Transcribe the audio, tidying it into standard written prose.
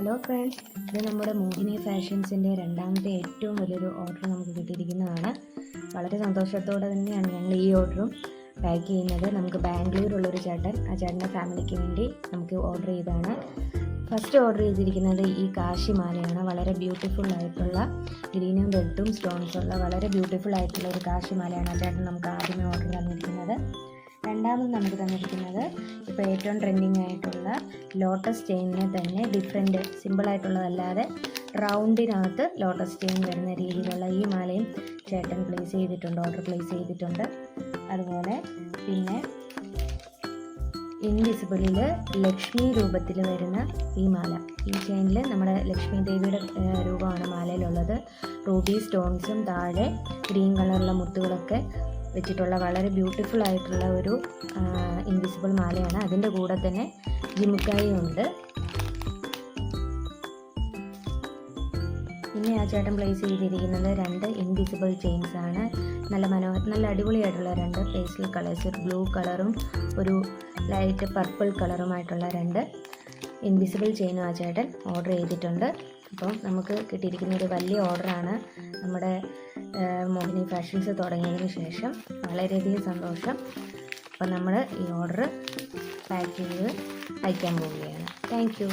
Hello friends, ഇത് നമ്മുടെ മോഹിനി ഫാഷൻസിൻ്റെ രണ്ടാമത്തെ ഏറ്റവും വലിയൊരു ഓർഡർ നമുക്ക് കിട്ടിയിരിക്കുന്നതാണ്. വളരെ സന്തോഷത്തോടെ തന്നെയാണ് ഞങ്ങൾ ഈ ഓർഡറും പാക്ക് ചെയ്യുന്നത്. നമുക്ക് ബാംഗ്ലൂരുള്ളൊരു ചേട്ടൻ, ആ ചേട്ടൻ്റെ ഫാമിലിക്ക് വേണ്ടി നമുക്ക് ഓർഡർ ചെയ്തതാണ്. ഫസ്റ്റ് ഓർഡർ ചെയ്തിരിക്കുന്നത് ഈ കാശിമാലയാണ്. വളരെ ബ്യൂട്ടിഫുൾ ആയിട്ടുള്ള ഗ്രീനും റെഡും സ്റ്റോൺസും ഉള്ള വളരെ ബ്യൂട്ടിഫുൾ ആയിട്ടുള്ള ഒരു കാശിമാലയാണ് ആ ചേട്ടൻ നമുക്ക് ആദ്യമേ ഓർഡർ തന്നിരിക്കുന്നത്. രണ്ടാമത് നമുക്ക് തന്നിരിക്കുന്നത് ഇപ്പോൾ ഏറ്റവും ട്രെൻഡിങ് ആയിട്ടുള്ള ലോട്ടസ് ചെയിനിനെ തന്നെ ഡിഫറെൻറ്റ് സിമ്പിളായിട്ടുള്ളതല്ലാതെ റൗണ്ടിനകത്ത് ലോട്ടസ് ചെയിൻ വരുന്ന രീതിയിലുള്ള ഈ മാലയും ചേട്ടൻ ഓർഡർ പ്ലേസ് ചെയ്തിട്ടുണ്ട്. അതുപോലെ പിന്നെ ഇൻവിസിബിളിൽ ലക്ഷ്മി രൂപത്തിൽ വരുന്ന ഈ മാല, ഈ ചെയിനിൽ നമ്മുടെ ലക്ഷ്മി ദേവിയുടെ രൂപമാണ് മാലയിലുള്ളത്. റൂബി സ്റ്റോൺസും താഴെ ഗ്രീൻ കളറുള്ള മുത്തുകളൊക്കെ വെച്ചിട്ടുള്ള വളരെ ബ്യൂട്ടിഫുൾ ആയിട്ടുള്ള ഒരു ഇൻവിസിബിൾ മാലയാണ്. അതിൻ്റെ കൂടെ തന്നെ ജിമുക്കായും ഉണ്ട്. പിന്നെ ആ ചേട്ടൻ പ്ലേസ് ചെയ്തിരിക്കുന്നത് 2 ഇൻവിസിബിൾ ചെയിൻസ് ആണ്. നല്ല അടിപൊളിയായിട്ടുള്ള 2 പേസ്റ്റൽ കളേഴ്സ്, ഒരു ബ്ലൂ കളറും ഒരു ലൈറ്റ് പർപ്പിൾ കളറുമായിട്ടുള്ള 2 ഇൻവിസിബിൾ ചെയിനും ആ ചേട്ടൻ ഓർഡർ ചെയ്തിട്ടുണ്ട്. അപ്പം നമുക്ക് കിട്ടിയിരിക്കുന്ന ഒരു വലിയ ഓർഡറാണ്. നമ്മുടെ മോഹിനി ഫാഷൻസ് തുടങ്ങിയതിന് ശേഷം വളരെയധികം സന്തോഷം. അപ്പം നമ്മൾ ഈ ഓർഡർ പാക്ക് ചെയ്ത് അയക്കാൻ പോവുകയാണ്. Thank you.